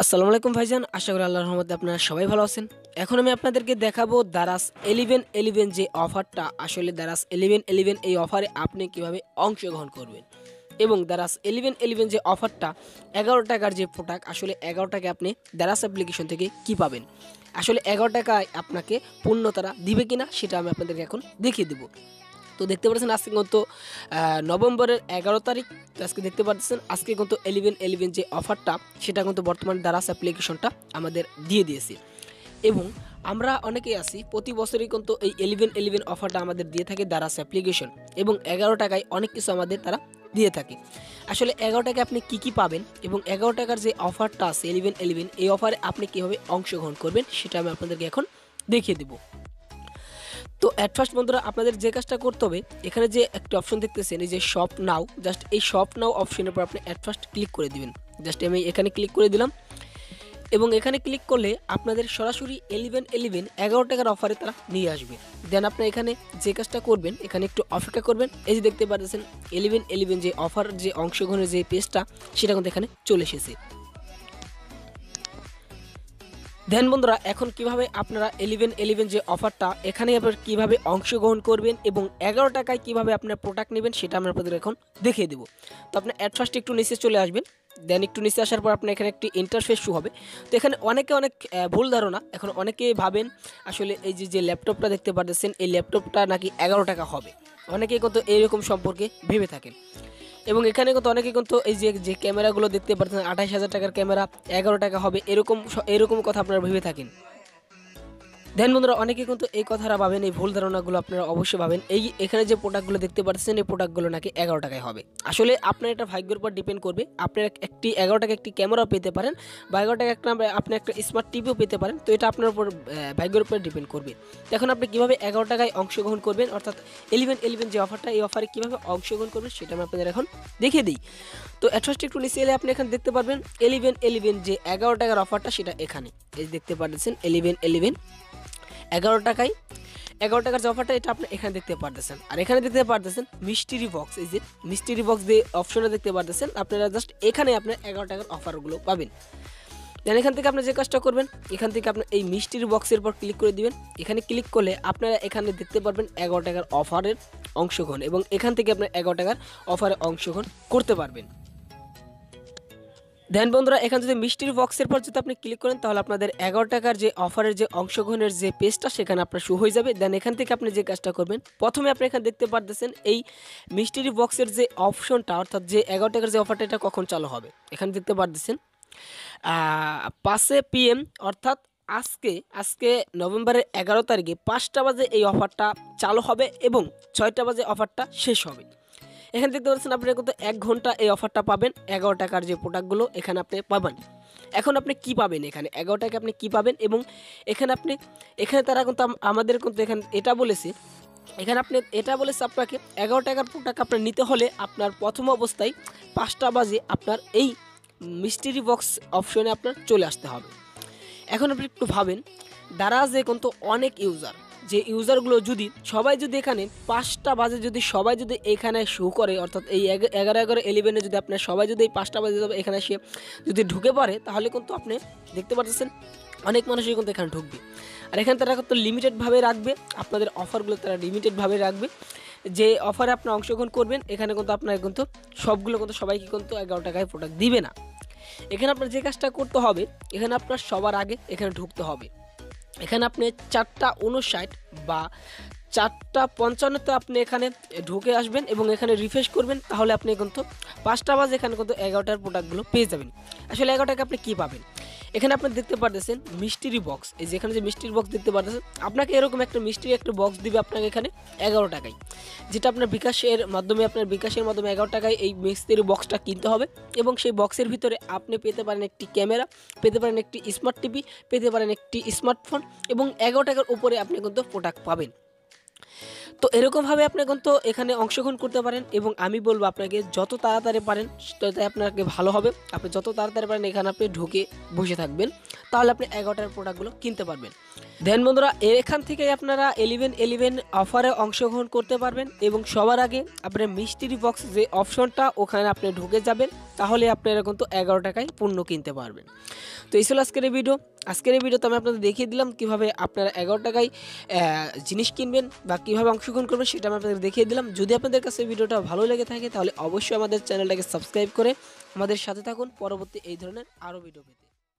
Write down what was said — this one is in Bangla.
আসসালামু আলাইকুম ভাইজান, আশা করি আল্লাহর রহমতে আপনারা সবাই ভালো আছেন। এখন আমি আপনাদেরকে দেখাবো দারাজ 1111 যে অফারটা, আসলে দারাজ 1111 এই অফারে আপনি কিভাবে অংশগ্রহণ করবেন এবং দারাজ 1111 যে অফারটা 11 টাকার যে প্রোডাক্ট, আসলে 11 টাকায় আপনি দারাজ অ্যাপ্লিকেশন থেকে কি পাবেন, আসলে 11 টাকায় আপনাকে পণ্য তারা দিবে কিনা সেটা আমি আপনাদেরকে এখন দেখিয়ে দেবো। তো দেখতে পাচ্ছেন আজকে কিন্তু নভেম্বরের 11 তারিখ। তো আজকে দেখতে পাচ্ছেন আজকে কিন্তু 1111 যে অফারটা সেটা কিন্তু বর্তমানে দারাজ অ্যাপ্লিকেশনটা আমাদের দিয়ে দিয়েছে এবং আমরা অনেকেই আছি প্রতি বছরই কিন্তু এই 1111 অফারটা আমাদের দিয়ে থাকে দারাজ অ্যাপ্লিকেশন এবং 11 টাকায় অনেক কিছু আমাদের তারা দিয়ে থাকে। আসলে 11 টাকায় আপনি কি পাবেন এবং 11 টাকার যে অফারটা আছে 1111 এই অফারে আপনি কীভাবে অংশগ্রহণ করবেন সেটা আমি আপনাদেরকে এখন দেখিয়ে দেবো। তো অ্যাট ফার্স্ট বন্ধুরা আপনাদের যে কাজটা করতে হবে, এখানে যে একটা অপশন দেখতেছেন এই যে শপ নাও, জাস্ট এই শপ নাও অপশনের উপর আপনি অ্যাট ফার্স্ট ক্লিক করে দিবেন। জাস্ট আমি এখানে ক্লিক করে দিলাম এবং এখানে ক্লিক করলে আপনাদের সরাসরি 11 টাকার অফারে তারা নিয়ে আসবে। দেন আপনি এখানে যে কাজটা করবেন, এখানে একটু অপেক্ষা করবেন। এই যে দেখতে পাচ্ছেন 11 যে অফার যে অংশগ্রহণের যে পেজটা সেটা কিন্তু এখানে চলে এসেছে। দেন বন্ধুরা এখন কিভাবে আপনারা 11 যে অফারটা এখানে আপনারা কীভাবে অংশগ্রহণ করবেন এবং 11 টাকায় কীভাবে আপনার প্রোডাক্ট নেবেন সেটা আমরা আপনাদের এখন দেখিয়ে দেবো। তো আপনি অ্যাট ফার্স্ট একটু নিচে চলে আসবেন। দেন একটু নিচে আসার পর আপনার এখানে একটি ইন্টারফেস শো হবে। তো এখানে অনেক ভুল ধারণা, এখন অনেকেই ভাবেন আসলে এই যে ল্যাপটপটা দেখতে পাচ্ছেন এই ল্যাপটপটা নাকি 11 টাকা হবে, অনেকেই কিন্তু এইরকম সম্পর্কে ভেবে থাকেন এবং এখানে কিন্তু অনেকে কিন্তু এই যে ক্যামেরাগুলো দেখতে পাচ্ছেন 28,000 টাকার ক্যামেরা 11 টাকা হবে, এরকম কথা আপনারা ভেবে থাকেন। দেন বন্ধুরা অনেকে কিন্তু এই কথাটা ভাবেন, এই ভুল ধারণাগুলো আপনারা অবশ্যই ভাবেন এখানে যে প্রোডাক্টগুলো দেখতে পাচ্ছেন এই প্রোডাক্টগুলো নাকি 11 টাকায় হবে। আসলে আপনার এটা ভাগ্যের উপর ডিপেন্ড করবে। আপনার একটি 11 টাকা একটি ক্যামেরাও পেতে পারেন বা 11 টাকা আপনি একটা স্মার্ট টিভিও পেতে পারেন। তো এটা আপনার উপর ভাগ্যের উপর ডিপেন্ড করবে। তো এখন আপনি কীভাবে 11 টাকায় অংশগ্রহণ করবেন, অর্থাৎ 11 যে অফারটা এই অফারে কীভাবে অংশগ্রহণ করবেন সেটা আমি আপনাদের এখন দেখিয়ে দিই। তো অ্যাট ফার্স্ট একটু নিচে এলে আপনি এখানে দেখতে পারবেন 11 যে 11 টাকার অফারটা সেটা এখানে এই দেখতে পাচ্ছেন 11 11 টাকায় 11 টাকার যে অফারটা এটা আপনি এখানে দেখতে পারতেছেন। আর এখানে দেখতে পারতেছেন মিস্ট্রি বক্স, এই যে মিস্ট্রি বক্স যে অপশনটা দেখতে পারতেছেন আপনারা জাস্ট এখানে আপনার 11 টাকার অফারগুলো পাবেন। দেন এখান থেকে আপনি যে কাজটা করবেন, এখান থেকে আপনি এই মিস্ট্রি বক্সের উপর ক্লিক করে দিবেন। এখানে ক্লিক করলে আপনারা এখানে দেখতে পারবেন 11 টাকার অফারের অংশগ্রহণ এবং এখান থেকে আপনার 11 টাকার অফারে অংশগ্রহণ করতে পারবেন। দেন বন্ধুরা এখানে যদি মিষ্টির বক্সের পর যদি আপনি ক্লিক করেন তাহলে আপনাদের 11 টাকার যে অফারের যে অংশগ্রহণের যে পেজটা সেখানে আপনার শো হয়ে যাবে। দেন এখান থেকে আপনি যে কাজটা করবেন, প্রথমে আপনি এখানে দেখতে পারতেছেন এই মিষ্টির বক্সের যে অপশনটা, অর্থাৎ যে 11 টাকার যে অফারটা এটা কখন চালু হবে এখানে দেখতে পারতেছেন 5 PM, অর্থাৎ আজকে নভেম্বরের 11 তারিখে 5টা বাজে এই অফারটা চালু হবে এবং 6টা বাজে অফারটা শেষ হবে। এখানে দেখতে পাচ্ছেন আপনি কিন্তু 1 ঘন্টা এই অফারটা পাবেন। 11 টাকার যে প্রোডাক্টগুলো এখানে আপনি পাবেন। এখন আপনি কি পাবেন, এখানে 11 টাকায় আপনি কি পাবেন এবং এখানে তারা কিন্তু আমাদের কিন্তু এখানে এটা বলেছে, এখানে আপনি এটা বলেছে আপনাকে 11 টাকার প্রোডাক্ট আপনার নিতে হলে আপনার প্রথম অবস্থায় 5টা বাজে আপনার এই মিস্ট্রি বক্স অপশনে আপনার চলে আসতে হবে। এখন আপনি একটু ভাবেন দারাজে কিন্তু অনেক যে ইউজারগুলো সবাই যদি এখানে 5টা বাজে সবাই যদি এখানে শো করে, অর্থাৎ এই 11 যদি আপনার সবাই যদি এই 5টা বাজে এখানে এসে যদি ঢুকে পড়ে তাহলে কিন্তু আপনি দেখতে পাচ্ছেন অনেক মানুষই কিন্তু এখানে ঢুকবে। আর এখানে তারা কিন্তু লিমিটেডভাবে রাখবে, আপনাদের অফারগুলো তারা লিমিটেডভাবে রাখবে। যে অফারে আপনি অংশগ্রহণ করবেন এখানে কিন্তু আপনার কিন্তু সবগুলো কিন্তু সবাইকে কিন্তু 11 টাকায় প্রোডাক্ট দিবে না। এখানে আপনার যে কাজটা করতে হবে, এখানে আপনার সবার আগে এখানে ঢুকতে হবে। এখানে আপনি 4:59 বা 4:55 আপনি এখানে ঢুকে আসবেন এবং এখানে রিফ্রেশ করবেন, তাহলে আপনি কিন্তু 5টা বাজে এখানে কিন্তু 11টার প্রোডাক্টগুলো পেয়ে যাবেন। আসলে 11 টাকা আপনি কী পাবেন, এখানে আপনি দেখতে পারতেছেন মিস্ট্রি বক্স, এই যেখানে যে মিস্ট্রি বক্স দেখতে পারতেছেন আপনাকে এরকম একটা একটা বক্স দিবে আপনাকে এখানে 11 টাকায়, যেটা আপনার বিকাশের মাধ্যমে 11 টাকায় এই মিস্ট্রি বক্সটা কিনতে হবে এবং সেই বক্সের ভিতরে আপনি পেতে পারেন একটি ক্যামেরা, পেতে পারেন একটি স্মার্ট টিভি, পেতে পারেন একটি স্মার্টফোন এবং 11 টাকার উপরে আপনি কিন্তু প্রোডাক্ট পাবেন। তো এরকমভাবে আপনি কিন্তু এখানে অংশগ্রহণ করতে পারেন এবং আমি বলবো আপনাকে যত তাড়াতাড়ি পারেন তত আপনাকে ভালো হবে। আপনি যত তাড়াতাড়ি পারেন এখানে আপনি ঢুকে বসে থাকবেন, তাহলে আপনি 11টার প্রোডাক্টগুলো কিনতে পারবেন। দেন বন্ধুরা এখান থেকে আপনারা 11 অফারে অংশগ্রহণ করতে পারবেন এবং সবার আগে আপনার মিস্ট্রি বক্স যে অপশনটা ওখানে আপনি ঢুকে যাবেন, তাহলে আপনারা কিন্তু 11 টাকায় পণ্য কিনতে পারবেন। তো এই ছিল আজকের এই ভিডিও। আজকের এই ভিডিওতে আমি আপনাদের দেখিয়ে দিলাম কীভাবে আপনারা 11 টাকায় জিনিস কিনবেন বা কীভাবে অংশগ্রহণ করবেন সেটা আমি আপনাদের দেখিয়ে দিলাম। যদি আপনাদের কাছে ভিডিওটা ভালো লেগে থাকে তাহলে অবশ্যই আমাদের চ্যানেলটাকে সাবস্ক্রাইব করে আমাদের সাথে থাকুন পরবর্তী এই ধরনের আরও ভিডিও পেতে।